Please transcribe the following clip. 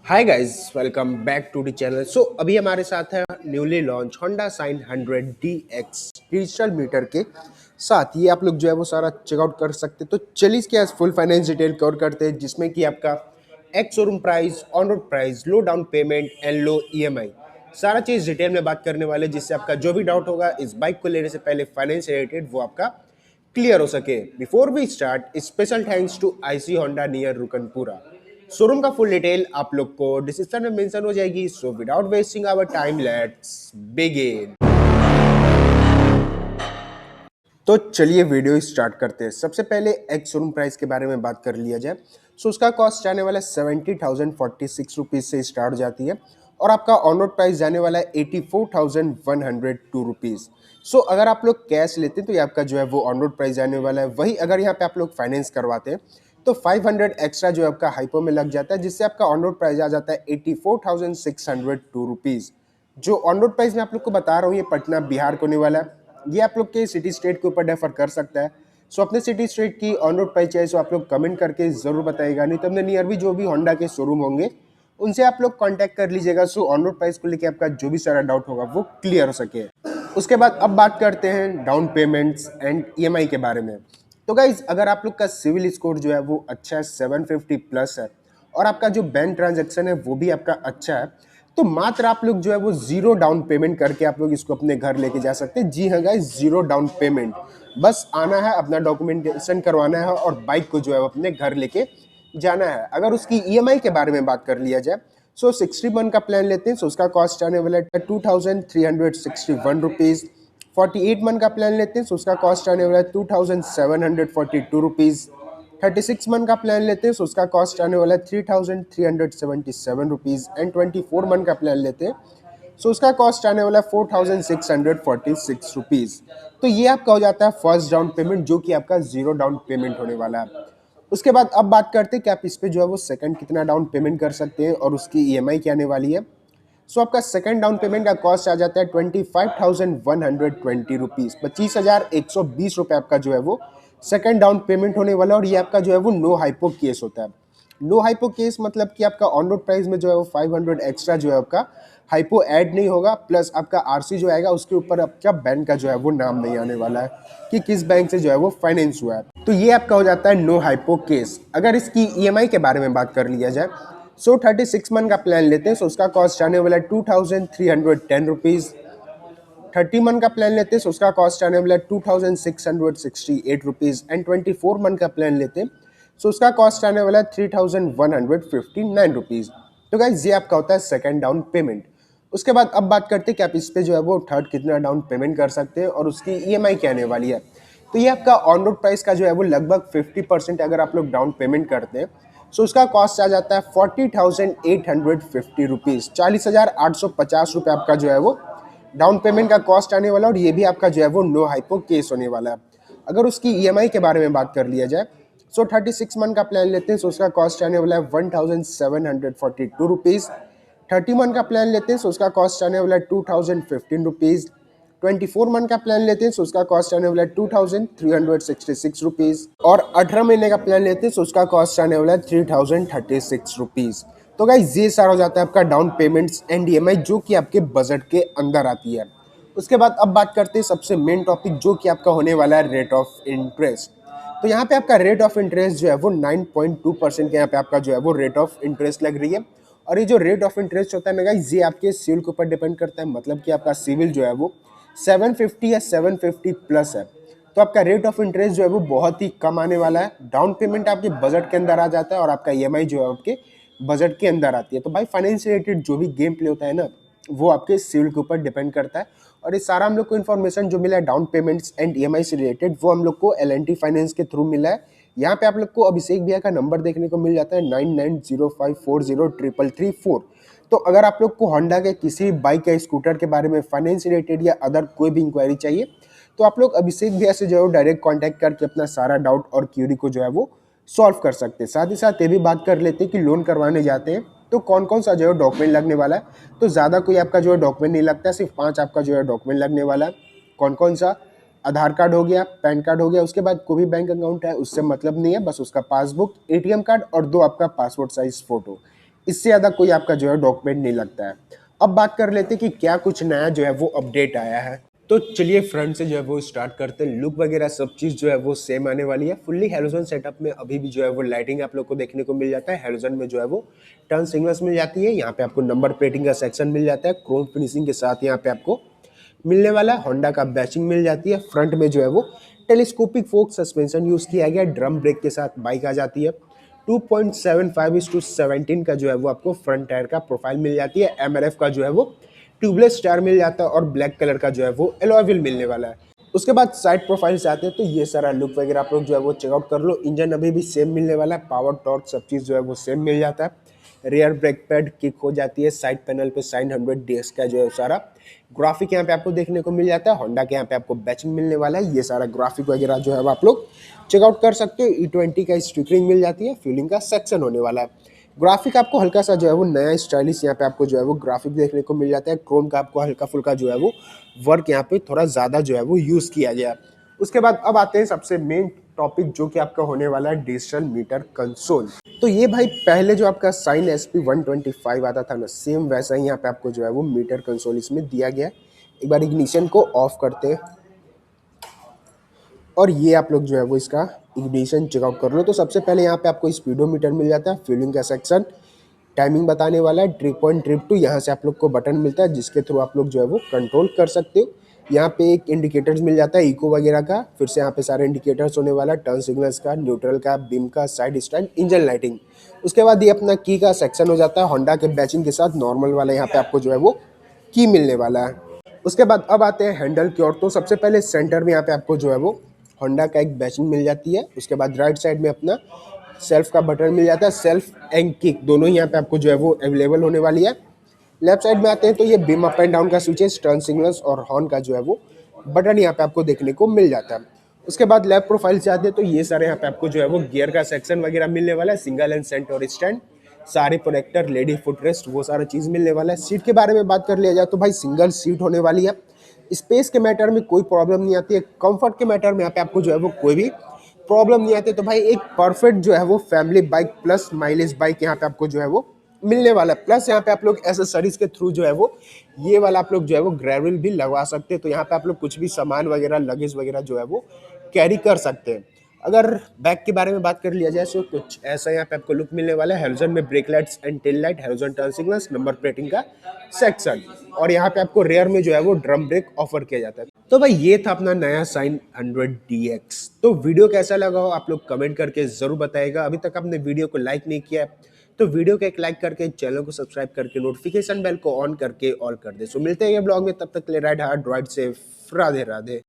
Hi guys, welcome back to the channel. अभी हमारे साथ है newly launch Honda Shine 100 DX digital meter के साथ। ये आप लोग जो है वो सारा चेकआउट कर सकते हैं। तो चलिए इसके आज फुल फाइनेंस डिटेल कवर करते हैं, जिसमें कि आपका ex showroom price, on road price, low down payment and low EMI, सारा चीज़ डिटेल में बात करने वाले, जिससे आपका जो भी डाउट होगा इस बाइक को लेने से पहले फाइनेंस रिलेटेड वो आपका क्लियर हो सके। Before we start, special thanks to IC Honda near Ruknapura. Showroom का फुल डिटेल आप लोग को डिस्क्रिप्शन में मेंशन हो जाएगी। So without wasting our time, let's begin. तो चलिए वीडियो स्टार्ट करते हैं। सबसे पहले एक्स शोरूम प्राइस के बारे में बात कर लिया जाए। उसका कॉस्ट जाने वाला 70,046 रुपीज़ से स्टार्ट हो जाती है, और आपका ऑन रोड प्राइस जाने वाला है 84,102 रुपीज़। अगर आप लोग कैश लेते हैं तो ये आपका जो है वो ऑन रोड प्राइस जाने वाला है। वही अगर यहाँ पे आप लोग फाइनेंस करवाते हैं तो 500 एक्स्ट्रा जो है आपका हाइपो में लग जाता है, जिससे आपका ऑन रोड प्राइस आ जाता है 84,602 रुपीज़। जो ऑन रोड प्राइस मैं आप लोग को बता रहा हूँ, ये पटना बिहार को होने वाला है। ये आप लोग के सिटी स्टेट के ऊपर डिफर कर सकता है। अपने सिटी स्टेट की ऑन रोड प्राइस चाहिए आप लोग कमेंट करके जरूर बताइएगा, नहीं तो अपने नियर भी जो भी होंडा के शोरूम होंगे उनसे आप लोग कांटेक्ट कर लीजिएगा। ऑन रोड प्राइस को लेके आपका जो भी सारा डाउट होगा वो क्लियर हो सके। उसके बाद अब बात करते हैं डाउन पेमेंट्स एंड EMI के बारे में। तो गाइज, अगर आप लोग का सिविल स्कोर जो है वो अच्छा है, 750 प्लस है, और आपका जो बैंक ट्रांजैक्शन है वो भी आपका अच्छा है, तो मात्र आप लोग जो है वो जीरो डाउन पेमेंट करके आप लोग इसको अपने घर लेके जा सकते हैं। जी हाँ गाइस, जीरो डाउन पेमेंट, बस आना है, अपना डॉक्यूमेंटेशन करवाना है और बाइक को जो है वो अपने घर लेके जाना है। अगर उसकी EMI के बारे में बात कर लिया जाए, 61 का प्लान लेते हैं, उसका कॉस्ट आने वाला है 2,361 रुपीज़। 48 मंथ का प्लान लेते हैं तो उसका कॉस्ट आने वाला है 2,742 रुपीज़। 36 मंथ का प्लान लेते हैं तो उसका कॉस्ट आने वाला है 3,377 रुपीज़। एंड 24 मंथ का प्लान लेते हैं तो उसका कॉस्ट आने वाला है 4,646 रुपीज़। तो ये आपका हो जाता है फर्स्ट डाउन पेमेंट, जो कि आपका जीरो डाउन पेमेंट होने वाला है। उसके बाद अब बात करते हैं कि आप इस पे जो है वो सेकंड कितना डाउन पेमेंट कर सकते हैं और उसकी EMI क्या आने वाली है। आपका सेकंड डाउन पेमेंट का कॉस्ट आ जाता है 25,120 रुपीज़। 25,120 रुपये आपका जो है वो सेकंड डाउन पेमेंट होने वाला है। और ये आपका जो है वो नो हाइपो केस होता है। नो हाइपो केस मतलब कि आपका ऑन रोड प्राइस में जो है वो 500 एक्स्ट्रा जो है आपका हाइपो ऐड नहीं होगा, प्लस आपका RC जो आएगा उसके ऊपर आपका बैंक का जो है वो नाम नहीं आने वाला है कि किस बैंक से जो है वो फाइनेंस हुआ है। तो ये आपका हो जाता है नो हाइपो केस। अगर इसकी EMI के बारे में बात कर लिया जाए, 36 मंथ का प्लान लेते हैं तो उसका कॉस्ट आने वाला है 2,310 रुपीज़। 30 मंथ का प्लान लेते हैं तो उसका कॉस्ट आने वाला है 2,668 रुपीज़। एंड 24 मंथ का प्लान लेते हैं तो उसका कॉस्ट आने वाला है 3,159 रुपीज़। तो गाइस, ये आपका होता है सेकंड डाउन पेमेंट। उसके बाद अब बात करते हैं कि आप इस पे जो है वो थर्ड कितना डाउन पेमेंट कर सकते हैं और उसकी EMI क्या आने वाली है। तो ये आपका ऑन रोड प्राइस का जो है वो लगभग 50% अगर आप लोग डाउन पेमेंट करते हैं तो उसका कॉस्ट आ जाता है 40,850 रुपीज़। 40,850 रुपये आपका जो है वो डाउन पेमेंट का कॉस्ट आने वाला है। और ये भी आपका जो है वो नो हाइपो केस होने वाला है। अगर उसकी EMI के बारे में बात कर लिया जाए, 36 मंथ का प्लान लेते हैं तो उसका कॉस्ट आने वाला है 1,742 रुपीज़। 30 मंथ का प्लान लेते हैं तो उसका कॉस्ट आने वाला है 2,015 रुपीज़। 24 मंथ का प्लान लेते हैं तो उसका कॉस्ट आने वाला है 2,366 रुपीज़। और 18 महीने का प्लान लेते हैं तो उसका कॉस्ट आने वाला है 3,036 रुपीज़। तो गाइस, ये सारा हो जाता है आपका डाउन पेमेंट्स एंड EMI, जो कि आपके बजट के अंदर आती है। उसके बाद अब बात करते हैं सबसे मेन टॉपिक, जो कि आपका होने वाला है रेट ऑफ इंटरेस्ट। तो यहाँ पे आपका रेट ऑफ इंटरेस्ट जो है वो 9.2% के यहाँ पे आपका जो है वो रेट ऑफ इंटरेस्ट लग रही है। और ये जो रेट ऑफ इंटरेस्ट होता है ना गाइस, ये आपके सिविल के ऊपर डिपेंड करता है। मतलब कि आपका सिविल जो है वो 750 या 750 प्लस है तो आपका रेट ऑफ इंटरेस्ट जो है वो बहुत ही कम आने वाला है। डाउन पेमेंट आपके बजट के अंदर आ जाता है और आपका EMI जो है आपके बजट के अंदर आती है। तो भाई, फाइनेंस रिलेटेड जो भी गेम प्ले होता है ना, वो आपके सिविल के ऊपर डिपेंड करता है। और ये सारा हम लोग को इन्फॉर्मेशन जो मिला है डाउन पेमेंट्स एंड EMI से रिलेटेड, वो हम लोग को L&T फाइनेंस के थ्रू मिला है। यहाँ पे आप लोग को अभिषेक भैया का नंबर देखने को मिल जाता है 9905403334। तो अगर आप लोग को होंडा के किसी बाइक या स्कूटर के बारे में फाइनेंस रिलेटेड या अदर कोई भी इंक्वायरी चाहिए, तो आप लोग अभिषेक भैया से जो है डायरेक्ट कांटेक्ट करके अपना सारा डाउट और क्यूरी को जो है वो सॉल्व कर सकते हैं। साथ ही साथ ये भी बात कर लेते हैं कि लोन करवाने जाते हैं तो कौन कौन सा जो है डॉक्यूमेंट लगने वाला है। तो ज़्यादा कोई आपका जो है डॉक्यूमेंट नहीं लगता है, सिर्फ 5 आपका जो है डॉक्यूमेंट लगने वाला है। कौन कौन सा? आधार कार्ड हो गया, पैन कार्ड हो गया, उसके बाद कोई भी बैंक अकाउंट है उससे मतलब नहीं है, बस उसका पासबुक, ATM कार्ड और 2 आपका पासपोर्ट साइज फ़ोटो। इससे ज़्यादा कोई आपका जो है डॉक्यूमेंट नहीं लगता है। अब बात कर लेते हैं कि क्या कुछ नया जो है वो अपडेट आया है। तो चलिए फ्रंट से जो है वो स्टार्ट करते हैं। लुक वगैरह सब चीज़ जो है वो सेम आने वाली है। फुल्ली हेलोजन सेटअप में अभी भी जो है वो लाइटिंग आप लोग को देखने को मिल जाता है। हेलोजन में जो है वो टर्न सिग्नल्स मिल जाती है। यहाँ पे आपको नंबर प्लेटिंग का सेक्शन मिल जाता है। क्रोम फिनिशिंग के साथ यहाँ पे आपको मिलने वाला है। होंडा का बैचिंग मिल जाती है। फ्रंट में जो है वो टेलीस्कोपिक फोक सस्पेंशन यूज किया गया। ड्रम ब्रेक के साथ बाइक आ जाती है। 2.75:17 का जो है वो आपको फ्रंट टायर का प्रोफाइल मिल जाती है। एमआरएफ का जो है वो ट्यूबलेस टायर मिल जाता है और ब्लैक कलर का जो है वो एलॉय व्हील मिलने वाला है। उसके बाद साइड प्रोफाइल से आते हैं तो ये सारा लुक वगैरह आप लोग जो है वो चेकआउट कर लो। इंजन अभी भी सेम मिलने वाला है। पावर टॉर्क सब चीज़ जो है वो सेम मिल जाता है। रियर ब्रेक पैड किक हो जाती है। साइड पैनल पे साइन 100 डेज का जो है सारा ग्राफिक यहाँ पे आपको देखने को मिल जाता है। होंडा के यहाँ पे आपको बैचिंग मिलने वाला है। ये सारा ग्राफिक वगैरह जो है वो आप लोग चेकआउट कर सकते हो। E20 का स्टिकरिंग मिल जाती है। फ्यूलिंग का सेक्शन होने वाला है। ग्राफिक आपको हल्का सा जो है वो नया स्टाइलिश यहाँ पे आपको जो है वो ग्राफिक देखने को मिल जाता है। क्रोम का आपको हल्का फुल्का जो है वो वर्क यहाँ पे थोड़ा ज़्यादा जो है वो यूज़ किया गया। उसके बाद अब आते हैं सबसे मेन टॉपिक जो कि आपका होने वाला है डिजिटल मीटर कंसोल। तो ये भाई पहले जो आपका साइन SP125 आता था ना, सेम वैसा ही यहाँ पे आपको जो है वो मीटर कंसोल इसमें दिया गया है। एक बार इग्निशन को ऑफ करते हैं और ये आप लोग जो है वो इसका इग्निशन चेकआउट कर लो। तो सबसे पहले यहाँ पे आपको स्पीडोमीटर मिल जाता है। फ्यूलिंग का सेक्शन, टाइमिंग बताने वाला है। ट्रिप 1 ट्रिप 2 यहाँ से आप लोग को बटन मिलता है जिसके थ्रू आप लोग जो है वो कंट्रोल कर सकते हो। यहाँ पे एक इंडिकेटर्स मिल जाता है इको वगैरह का। फिर से यहाँ पे सारे इंडिकेटर्स होने वाला है। टर्न सिग्नल्स का, न्यूट्रल का, बीम का, साइड स्टैंड, इंजन लाइटिंग। उसके बाद ये अपना की का सेक्शन हो जाता है। होंडा के बैचिंग के साथ नॉर्मल वाला यहाँ पे आपको जो है वो की मिलने वाला है। उसके बाद अब आते हैं हैंडल की ओर। तो सबसे पहले सेंटर में यहाँ पे आपको जो है वो होंडा का एक बैचिंग मिल जाती है। उसके बाद राइट साइड में अपना सेल्फ का बटन मिल जाता है। सेल्फ एंड किक दोनों ही यहाँ पे आपको जो है वो अवेलेबल होने वाली है। लेफ्ट साइड में आते हैं तो ये बीम अप एंड डाउन का स्विचेस, टर्न सिग्नल्स और हॉर्न का जो है वो बटन यहाँ पे आपको देखने को मिल जाता है। उसके बाद लेफ्ट प्रोफाइल से आते हैं तो ये सारे यहाँ पे आपको जो है वो गियर का सेक्शन वगैरह मिलने वाला है। सिंगल एंड सेंट और स्टैंड, सारे प्रोटेक्टर, लेडी फुट रेस्ट, वो सारा चीज़ मिलने वाला है। सीट के बारे में बात कर लिया जाए तो भाई सिंगल सीट होने वाली है। स्पेस के मैटर में कोई प्रॉब्लम नहीं आती है। कंफर्ट के मैटर में यहाँ पे आपको जो है वो कोई भी प्रॉब्लम नहीं आती। तो भाई एक परफेक्ट जो है वो family bike plus mileage bike यहाँ पे आपको जो है वो मिलने वाला है। प्लस यहाँ पे आप लोग एसेसरीज के थ्रू जो है वो ये वाला आप लोग जो है वो ग्रेवल भी लगवा सकते हैं। तो यहाँ पे आप लोग कुछ भी सामान वगैरह, लगेज वगैरह जो है वो कैरी कर सकते हैं। अगर बैक के बारे में बात कर लिया जाए तो कुछ ऐसा यहाँ पे आपको लुक मिलने वाला है। हेलोजन में break lights and tail light, halogen turn signals, number plating का सेक्शन और यहाँ पे आपको रेयर में जो है वो ड्रम ब्रेक ऑफर किया जाता है। तो भाई ये था अपना नया साइन 100DX। तो वीडियो कैसा लगा हो आप लोग कमेंट करके जरूर बताइएगा। अभी तक आपने वीडियो को लाइक नहीं किया है तो वीडियो को एक लाइक करके चैनल को सब्सक्राइब करके नोटिफिकेशन बेल को ऑन करके ऑल कर दे। सो मिलते हैं ये ब्लॉग में, तब तक के लिए ride hard drive safe, Radhe Radhe.